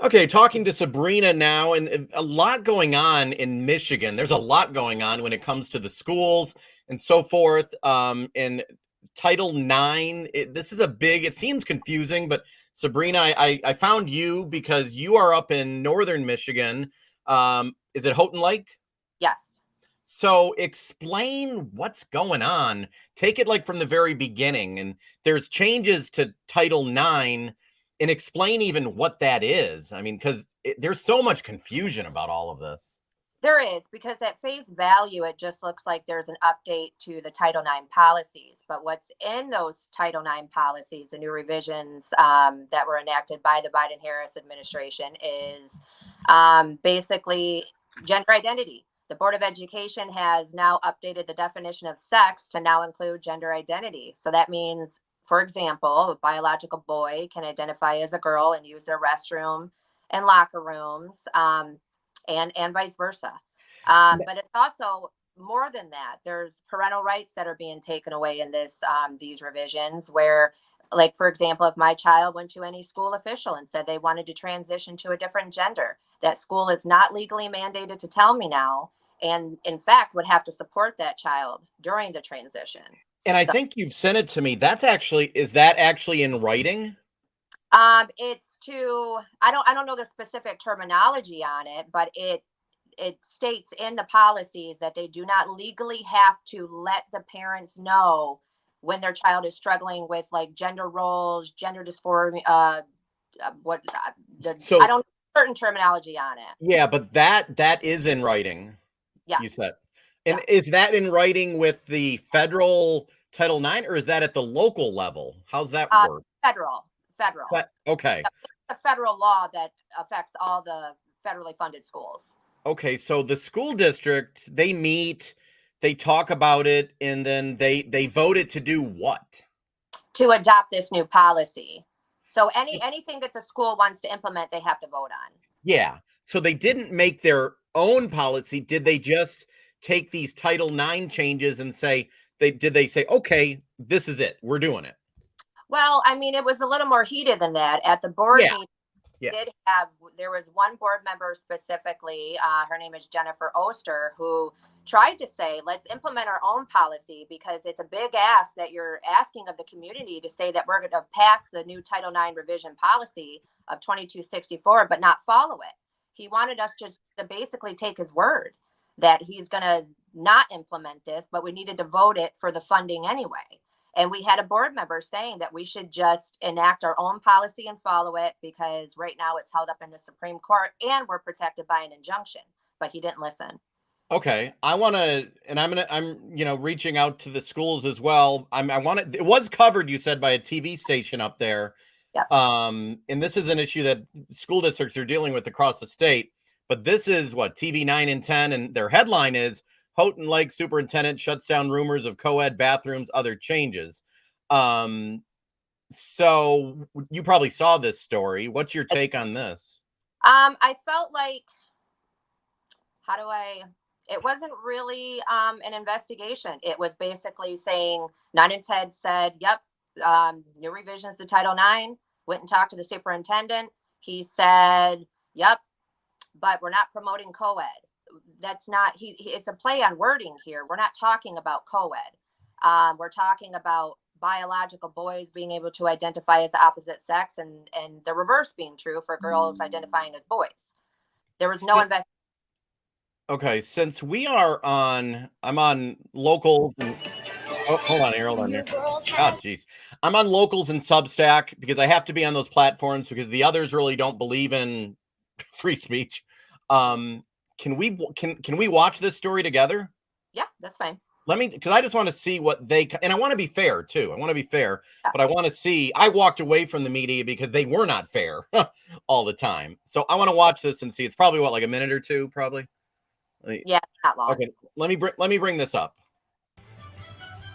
Okay, talking to Sabrina now, and a lot going on in Michigan. There's a lot going on when it comes to the schools and so forth. In Title IX, this is a big. It seems confusing, but Sabrina, I found you because you are up in northern Michigan. Is it Houghton Lake? Yes. So explain what's going on. Take it like from the very beginning. And there's changes to Title IX, and explain even what that is. I mean, because there's so much confusion about all of this. There is, because at face value, it just looks like there's an update to the Title IX policies. But what's in those Title IX policies, the new revisions that were enacted by the Biden Harris administration, is basically gender identity. The Board of Education has now updated the definition of sex to now include gender identity. So that means, for example, a biological boy can identify as a girl and use their restroom and locker rooms. And vice versa. But it's also more than that. There's parental rights that are being taken away in these revisions where, like, for example, if my child went to any school official and said they wanted to transition to a different gender, that school is not legally mandated to tell me now, and in fact would have to support that child during the transition. And I think you've sent it to me. Is that actually in writing? It's I don't know the specific terminology on it, but it states in the policies that they do not legally have to let the parents know when their child is struggling with like gender roles, gender dysphoria, I don't know certain terminology on it. Yeah, but that is in writing. Yes. You said. And is that in writing with the federal Title IX, or is that at the local level? How's that work? Federal. Okay. It's a federal law that affects all the federally funded schools. Okay, so the school district, they meet, they talk about it, and then they voted to do what? To adopt this new policy. So anything that the school wants to implement, they have to vote on. Yeah. So they didn't make their own policy. Did they just take these Title IX changes and say did they say, okay, this is it, we're doing it? Well, I mean, it was a little more heated than that. At the board meeting, there was one board member specifically, her name is Jennifer Oster, who tried to say, let's implement our own policy, because it's a big ask that you're asking of the community to say that we're going to pass the new Title IX revision policy of 2264, but not follow it. He wanted us just to basically take his word that he's going to not implement this, but we needed to vote it for the funding anyway. And we had a board member saying that we should just enact our own policy and follow it, because right now it's held up in the Supreme Court and we're protected by an injunction. But he didn't listen. Okay, I'm reaching out to the schools as well. It was covered, you said, by a TV station up there. Yep. And this is an issue that school districts are dealing with across the state. But this is what, TV 9 and 10, and their headline is Houghton Lake Superintendent shuts down rumors of co-ed bathrooms, other changes. So you probably saw this story. What's your take on this? I felt like, it wasn't really an investigation. It was basically saying 9 and 10 said, yep, new revisions to Title IX, went and talked to the superintendent. He said, yep, but we're not promoting co-ed. That's not, it's a play on wording here. We're not talking about co-ed. We're talking about biological boys being able to identify as the opposite sex, and the reverse being true for girls identifying as boys. There was no investigation. Okay, since I'm on locals. Hold on here. God, jeez. I'm on locals and Substack because I have to be on those platforms because the others really don't believe in free speech. Can we watch this story together? Yeah, that's fine. Because I just want to see what and I want to be fair too. I want to be fair, but I want to see. I walked away from the media because they were not fair all the time. So I want to watch this and see. It's probably like a minute or two, probably. Yeah, not long. Okay, let me bring this up.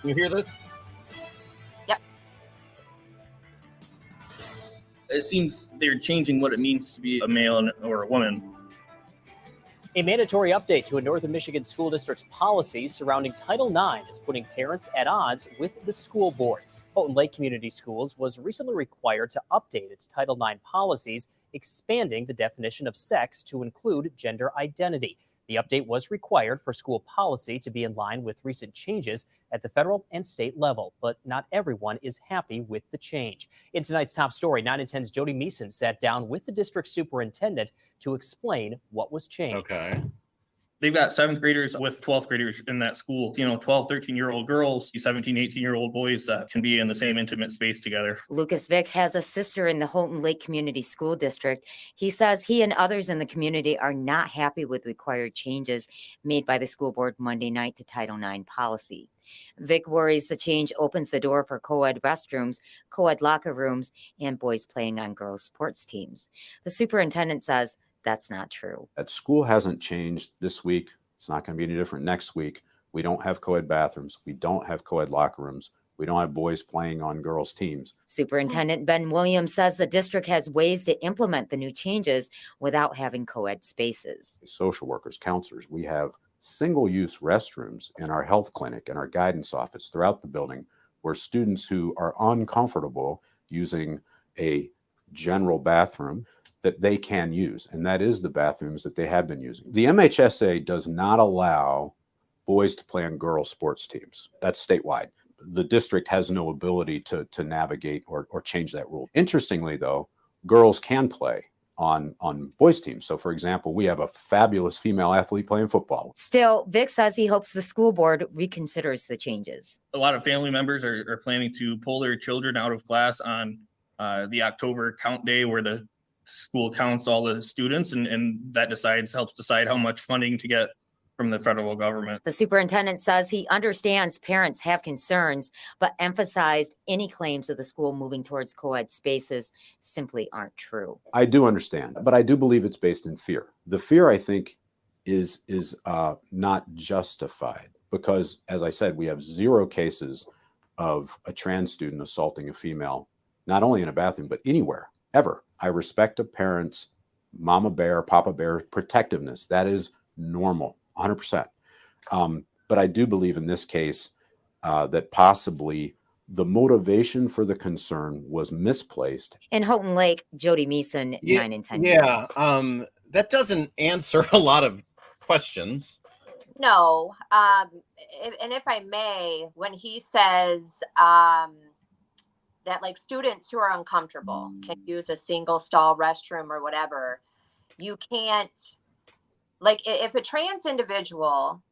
You hear this? Yep. It seems they're changing what it means to be a male or a woman. A mandatory update to a Northern Michigan school district's policies surrounding Title IX is putting parents at odds with the school board. Houghton Lake Community Schools was recently required to update its Title IX policies expanding the definition of sex to include gender identity. The update was required for school policy to be in line with recent changes at the federal and state level, but not everyone is happy with the change. In tonight's top story, 9 and 10's Jody Meeson sat down with the district superintendent to explain what was changed. Okay. They've got 7th graders with 12th graders in that school. 12, 13-year-old girls, 17, 18-year-old boys can be in the same intimate space together. Lucas Vick has a sister in the Houghton Lake Community School District. He says he and others in the community are not happy with required changes made by the school board Monday night to Title IX policy. Vick worries the change opens the door for co-ed restrooms, co-ed locker rooms, and boys playing on girls' sports teams. The superintendent says that's not true. That school hasn't changed this week. It's not going to be any different next week. We don't have co-ed bathrooms. We don't have co-ed locker rooms. We don't have boys playing on girls' teams. Superintendent Ben Williams says the district has ways to implement the new changes without having co-ed spaces. Social workers, counselors, we have single-use restrooms in our health clinic and our guidance office throughout the building where students who are uncomfortable using a general bathroom that they can use, and that is the bathrooms that they have been using. The MHSA does not allow boys to play on girls' sports teams. That's statewide. The district has no ability to navigate or change that rule. Interestingly, though, girls can play on boys' teams. So, for example, we have a fabulous female athlete playing football. Still, Vick says he hopes the school board reconsiders the changes. A lot of family members are planning to pull their children out of class on the October count day where the school counts all the students and that helps decide how much funding to get from the federal government. The superintendent says he understands parents have concerns, but emphasized any claims of the school moving towards co-ed spaces simply aren't true. I do understand, but I do believe it's based in fear. The fear, I think, is not justified because, as I said, we have 0 cases of a trans student assaulting a female, not only in a bathroom, but anywhere, ever. I respect a parent's mama bear, papa bear protectiveness. That is normal, 100%. But I do believe in this case that possibly the motivation for the concern was misplaced. In Houghton Lake, Jody Meeson, 9 and 10 Yeah, years. that doesn't answer a lot of questions. No. And if I may, when he says that like students who are uncomfortable can use a single stall restroom or whatever, you can't, like if a trans individual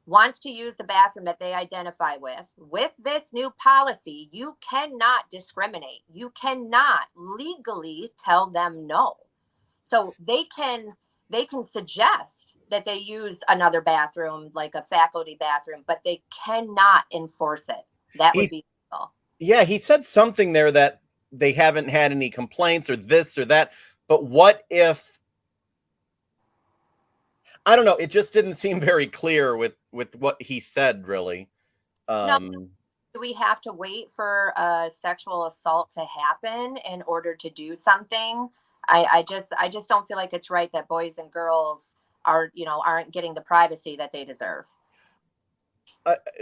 wants to use the bathroom that they identify with this new policy, you cannot discriminate. You cannot legally tell them no. So they can suggest that they use another bathroom, like a faculty bathroom, but they cannot enforce it. That would be illegal. Yeah, he said something there that they haven't had any complaints or this or that. But what if, I don't know, it just didn't seem very clear with what he said, really. No, do we have to wait for a sexual assault to happen in order to do something? I just don't feel like it's right that boys and girls aren't getting the privacy that they deserve.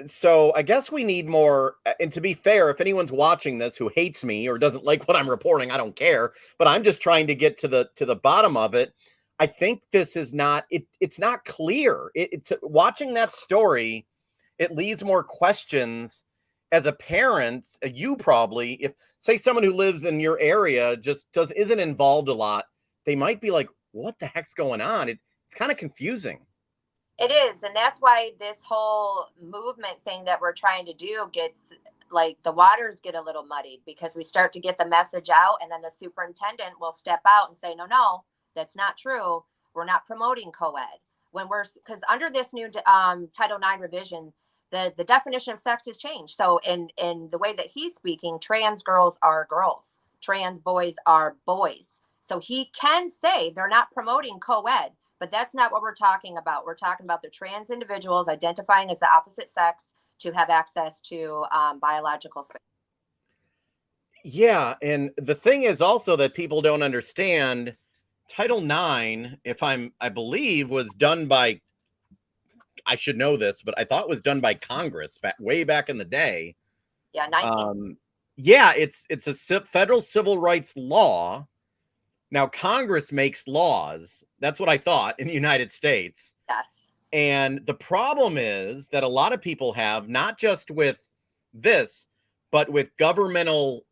So I guess we need more. And to be fair, if anyone's watching this who hates me or doesn't like what I'm reporting, I don't care. But I'm just trying to get to the bottom of it. I think this is not. It's not clear. Watching that story, it leaves more questions. As a parent, you probably, if say someone who lives in your area isn't involved a lot, they might be like, "What the heck's going on?" It's kind of confusing. It is, and that's why this whole movement thing that we're trying to do gets, like, the waters get a little muddied because we start to get the message out, and then the superintendent will step out and say, no, that's not true. We're not promoting co-ed. Because under this new Title IX revision, the definition of sex has changed. So in the way that he's speaking, trans girls are girls, trans boys are boys. So he can say they're not promoting co-ed. But that's not what we're talking about. We're talking about the trans individuals identifying as the opposite sex to have access to biological space. Yeah, and the thing is also that people don't understand Title IX, I believe, was done by, I should know this, but I thought it was done by Congress way back in the day. Yeah, 19. Yeah, it's a federal civil rights law. Now, Congress makes laws. That's what I thought in the United States. Yes. And the problem is that a lot of people have, not just with this, but with governmental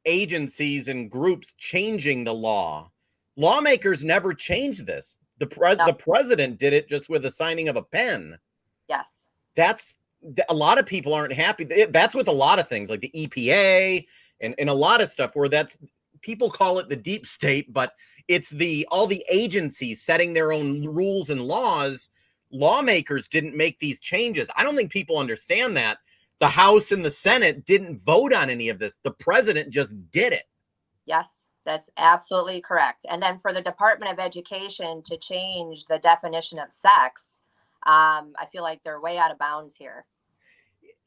agencies and groups changing the law. Lawmakers never changed this. No. The president did it just with the signing of a pen. Yes. That's a lot of people aren't happy. That's with a lot of things like the EPA and a lot of stuff where that's people call it the deep state, but it's all the agencies setting their own rules and laws. Lawmakers didn't make these changes. I don't think people understand that. The House and the Senate didn't vote on any of this. The president just did it. Yes, that's absolutely correct. And then for the Department of Education to change the definition of sex, I feel like they're way out of bounds here.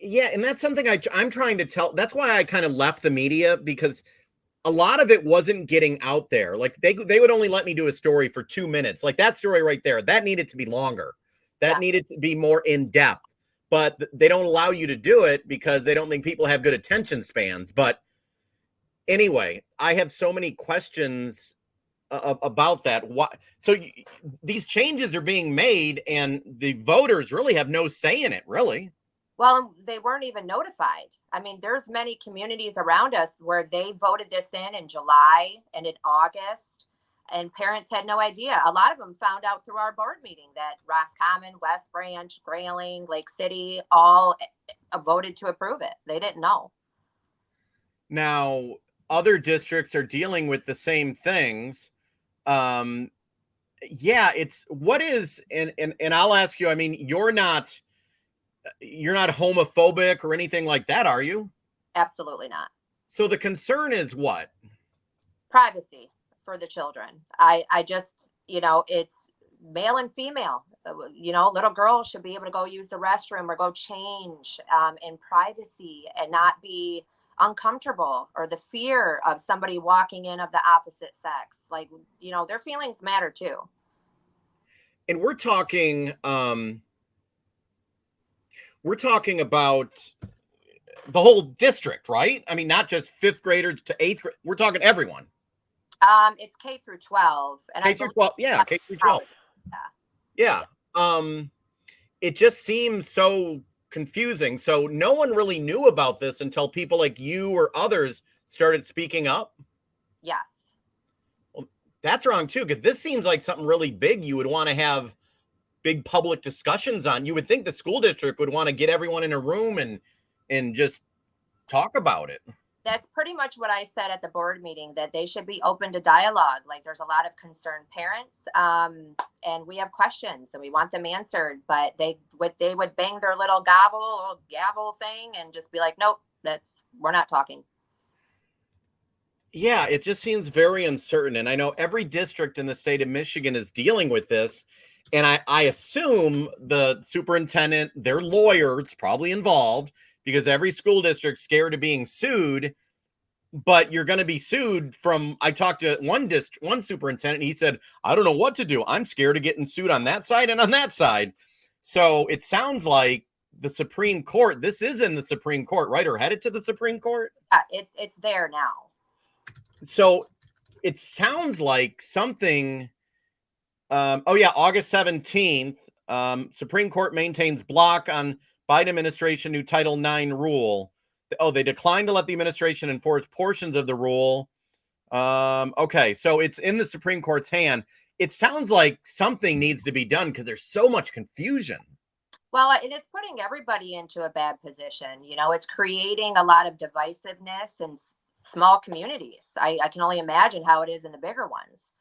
Yeah, and that's something I'm trying to tell. That's why I kind of left the media, because a lot of it wasn't getting out there. Like they would only let me do a story for 2 minutes. Like that story right there, that needed to be longer. That needed to be more in depth. But they don't allow you to do it because they don't think people have good attention spans. But anyway, I have so many questions about that. These changes are being made and the voters really have no say in it, really. Well, they weren't even notified. I mean, there's many communities around us where they voted this in July and in August, and parents had no idea. A lot of them found out through our board meeting that Roscommon, West Branch, Grayling, Lake City all voted to approve it. They didn't know. Now, other districts are dealing with the same things. Yeah, it's what is, and I'll ask you, I mean, you're not homophobic or anything like that, are you? Absolutely not. So the concern is what? Privacy for the children. I just, it's male and female. Little girls should be able to go use the restroom or go change in privacy and not be uncomfortable, or the fear of somebody walking in of the opposite sex. Like, their feelings matter too. And we're talking about the whole district, right? I mean, not just fifth graders to eighth grade. We're talking everyone. It's K through 12. And K through 12. Yeah, K through 12. Yeah. It just seems so confusing. So no one really knew about this until people like you or others started speaking up. Yes. Well, that's wrong too, because this seems like something really big you would want to have big public discussions on. You would think the school district would want to get everyone in a room and just talk about it. That's pretty much what I said at the board meeting, that they should be open to dialogue. Like, there's a lot of concerned parents, and we have questions and we want them answered, but they would bang their little gavel thing and just be like, nope, we're not talking. Yeah, it just seems very uncertain. And I know every district in the state of Michigan is dealing with this. And I assume the superintendent, their lawyers probably involved, because every school district's scared of being sued. But you're going to be sued from, I talked to one superintendent, and he said, I don't know what to do. I'm scared of getting sued on that side and on that side. So it sounds like the Supreme Court, this is in the Supreme Court, right? Or headed to the Supreme Court? It's there now. So it sounds like something. August 17th, Supreme Court maintains block on Biden administration new Title IX rule. Oh, they declined to let the administration enforce portions of the rule. Okay, so it's in the Supreme Court's hand. It sounds like something needs to be done because there's so much confusion. Well, and it's putting everybody into a bad position. It's creating a lot of divisiveness in small communities. I can only imagine how it is in the bigger ones.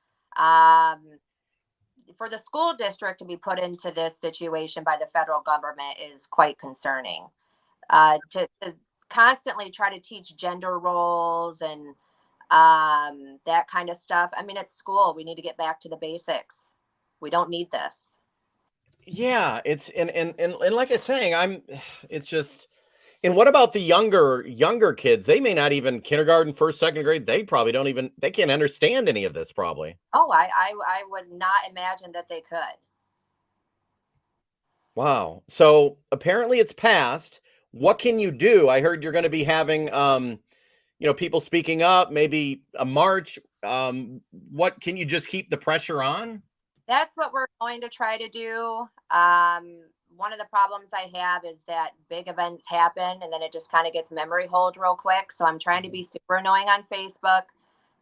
For the school district to be put into this situation by the federal government is quite concerning. To constantly try to teach gender roles and that kind of stuff. I mean, it's school. We need to get back to the basics. We don't need this. Yeah, it's and like I was saying, it's just. And what about the younger kids? They may not even kindergarten, first, second grade. They probably they can't understand any of this probably. Oh, I would not imagine that they could. Wow. So apparently it's passed. What can you do? I heard you're going to be having, people speaking up, maybe a march. what can you just keep the pressure on? That's what we're going to try to do. One of the problems I have is that big events happen and then it just kind of gets memory hold real quick. So I'm trying to be super annoying on Facebook,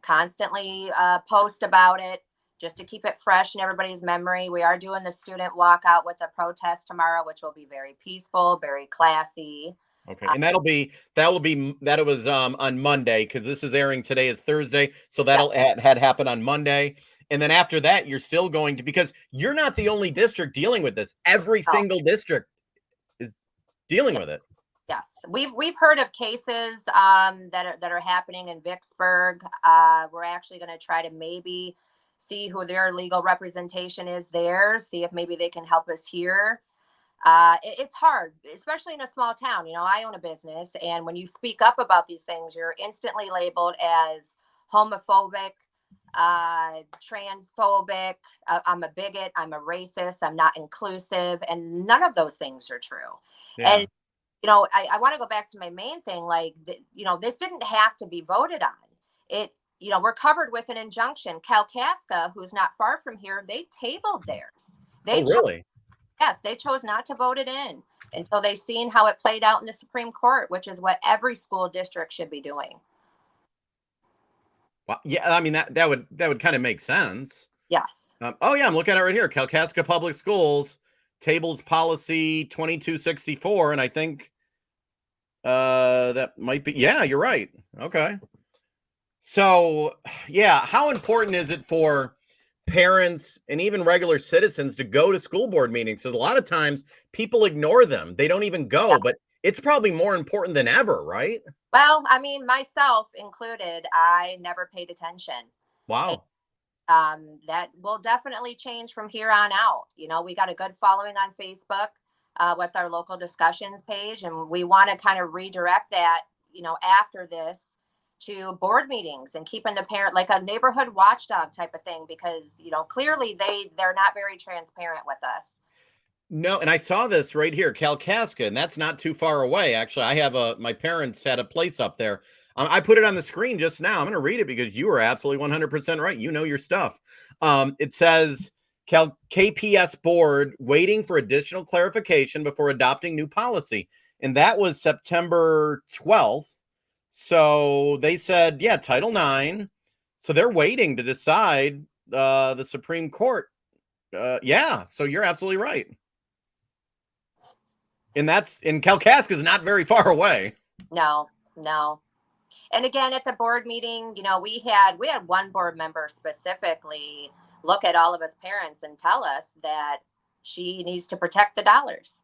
constantly post about it just to keep it fresh in everybody's memory. We are doing the student walkout with the protest tomorrow, which will be very peaceful, very classy. Okay, and that was on Monday, because this is airing today is Thursday, so that'll had happened on Monday. And then after that, you're still going to, because you're not the only district dealing with this. Every single district is dealing with it. Yes, we've heard of cases that are happening in Vicksburg. We're actually going to try to maybe see who their legal representation is there, see if maybe they can help us here. It's hard, especially in a small town. You know, I own a business, and when you speak up about these things, you're instantly labeled as homophobic, transphobic. I'm a bigot. I'm a racist. I'm not inclusive, and none of those things are true. Yeah. And you know, I want to go back to my main thing. Like, you know, this didn't have to be voted on. It, you know, we're covered with an injunction. Kalkaska, who's not far from here, they tabled theirs. Oh, really? Yes, they chose not to vote it in until they seen how it played out in the Supreme Court, which is what every school district should be doing. Well, yeah, I mean that would kind of make sense. Yes. Oh yeah, I'm looking at it right here. Kalkaska Public Schools tables policy 2264, and I think that might be, yeah, you're right. Okay. So, yeah, how important is it for parents and even regular citizens to go to school board meetings? Because a lot of times people ignore them. They don't even go, but it's probably more important than ever, right? Well, I mean, myself included, I never paid attention. Wow. That will definitely change from here on out. You know, we got a good following on Facebook with our local discussions page, and we want to kind of redirect that, you know, after this to board meetings and keeping the parent like a neighborhood watchdog type of thing, because, you know, clearly they're not very transparent with us. No, and I saw this right here, Kalkaska, and that's not too far away. Actually, I have my parents had a place up there. I put it on the screen just now. I'm going to read it because you are absolutely 100% right. You know your stuff. It says KPS board waiting for additional clarification before adopting new policy. And that was September 12th. So they said, yeah, Title IX. So they're waiting to decide the Supreme Court. Yeah, so you're absolutely right. And Kalkaska is not very far away. No. And again, at the board meeting, you know, we had one board member specifically look at all of us parents and tell us that she needs to protect the dollars.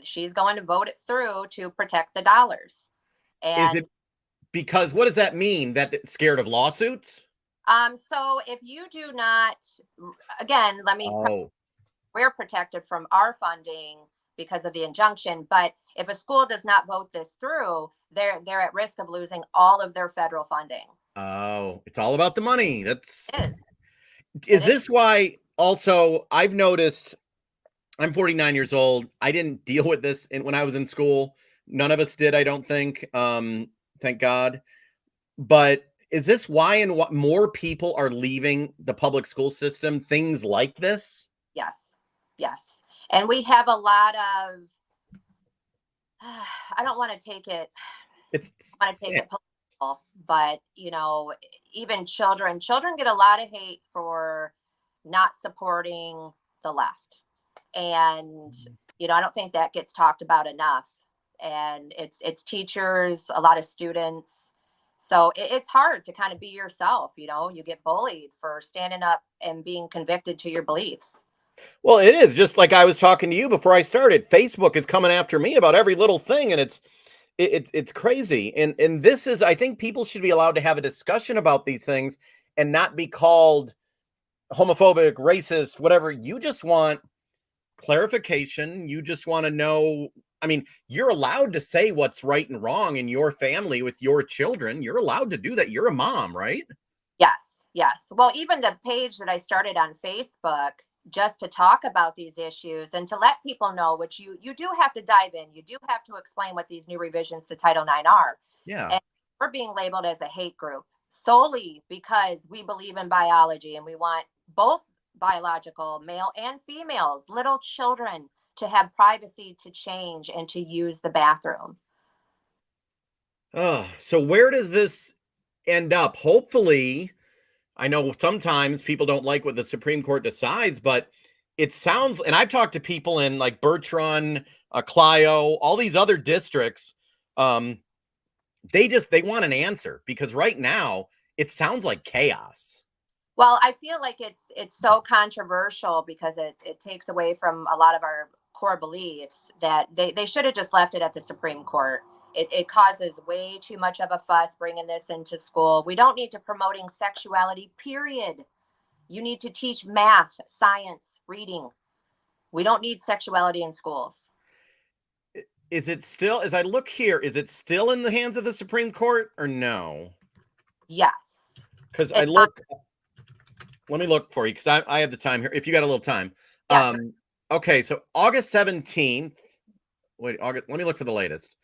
She's going to vote it through to protect the dollars. And is it because, what does that mean? That it's scared of lawsuits? So if you do not, again, we're protected from our funding because of the injunction, but if a school does not vote this through, they're at risk of losing all of their federal funding. Oh, it's all about the money. It is. Is this why also I've noticed, I'm 49 years old. I didn't deal with this when I was in school. None of us did, I don't think. Thank God. But is this why and what more people are leaving the public school system? Things like this? Yes. And we have a lot of, I don't want to take it. Political, but you know, even children get a lot of hate for not supporting the left. And, you know, I don't think that gets talked about enough. And it's teachers, a lot of students. So it's hard to kind of be yourself. You know, you get bullied for standing up and being convicted to your beliefs. Well, it is just like I was talking to you before I started. Facebook is coming after me about every little thing, and it's crazy. And this is, I think people should be allowed to have a discussion about these things and not be called homophobic, racist, whatever. You just want clarification. You just want to know. I mean, you're allowed to say what's right and wrong in your family with your children. You're allowed to do that. You're a mom, right? Yes. Well, even the page that I started on Facebook, just to talk about these issues and to let people know, which you do have to dive in. You do have to explain what these new revisions to Title IX are. Yeah. And we're being labeled as a hate group. solely because we believe in biology and we want both biological male and females, little children, to have privacy to change and to use the bathroom. Oh, so where does this end up? Hopefully, I know sometimes people don't like what the Supreme Court decides, but it sounds, and I've talked to people in like Bertrand, Clio, all these other districts. Um, they want an answer because right now it sounds like chaos. Well, I feel like it's so controversial because it takes away from a lot of our core beliefs that they should have just left it at the Supreme Court. It causes way too much of a fuss bringing this into school. We don't need to promoting sexuality, period. You need to teach math, science, reading. We don't need sexuality in schools. Is it still, as I look here, is it still in the hands of the Supreme Court or no? Yes. Because I look, let me look for you because I have the time here. If you got a little time. Yeah. Okay, so August 17th. Wait, August, let me look for the latest.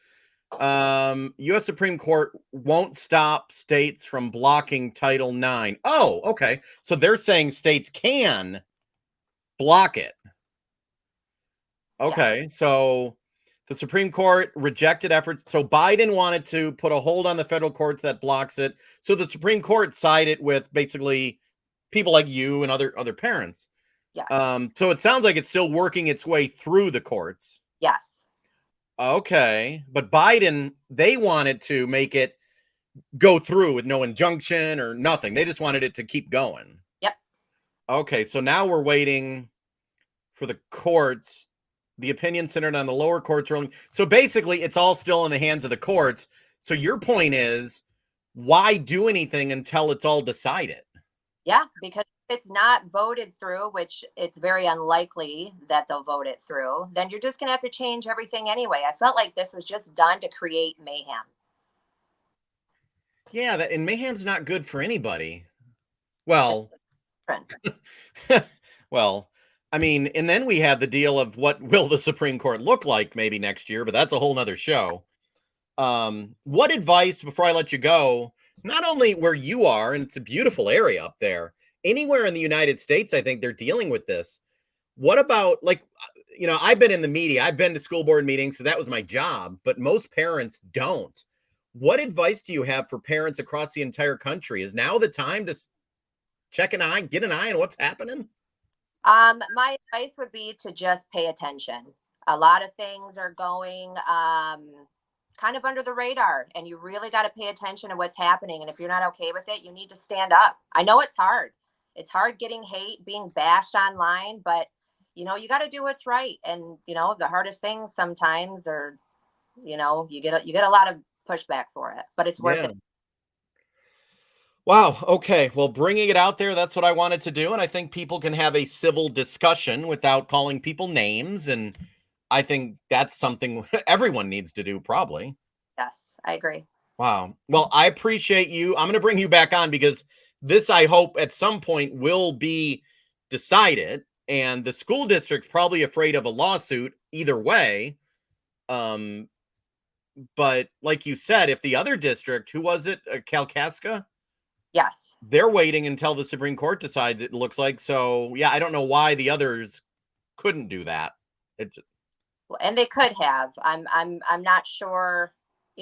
U.S. Supreme Court won't stop states from blocking Title IX. Oh, okay. So they're saying states can block it. Okay, so the Supreme Court rejected efforts. So Biden wanted to put a hold on the federal courts that blocks it. So the Supreme Court sided with basically people like you and other parents. Yes. So it sounds like it's still working its way through the courts. Yes. Okay, but Biden, they wanted to make it go through with no injunction or nothing. They just wanted it to keep going. Yep. Okay, so now we're waiting for the courts. The opinion centered on the lower courts ruling. So basically, it's all still in the hands of the courts. So your point is, why do anything until it's all decided? Yeah, because if it's not voted through, which it's very unlikely that they'll vote it through, then you're just going to have to change everything anyway. I felt like this was just done to create mayhem. Yeah, that and mayhem's not good for anybody. Well, well, I mean, and then we have the deal of what will the Supreme Court look like maybe next year, but that's a whole nother show. What advice, before I let you go, not only where you are, and it's a beautiful area up there, anywhere in the United States, I think they're dealing with this. What about, like, I've been in the media, I've been to school board meetings, so that was my job, but most parents don't. What advice do you have for parents across the entire country? Is now the time to check an eye, get an eye on what's happening? My advice would be to just pay attention. A lot of things are going kind of under the radar, and you really got to pay attention to what's happening. And if you're not okay with it, you need to stand up. I know it's hard. It's hard getting hate, being bashed online, but you got to do what's right. And the hardest things sometimes are, you get a lot of pushback for it, but it's worth Yeah. it. Wow. Okay. Well, bringing it out there, that's what I wanted to do. And I think people can have a civil discussion without calling people names. And I think that's something everyone needs to do, probably. Yes, I agree. Wow. Well, I appreciate you. I'm going to bring you back on because this, I hope, at some point will be decided. And the school district's probably afraid of a lawsuit either way. But like you said, if the other district, who was it? Kalkaska? Yes. They're waiting until the Supreme Court decides, it looks like. So, yeah, I don't know why the others couldn't do that. And they could have. I'm not sure.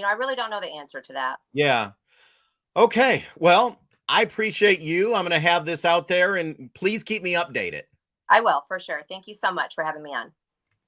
I really don't know the answer to that. Yeah. Okay. Well, I appreciate you. I'm going to have this out there and please keep me updated. I will, for sure. Thank you so much for having me on.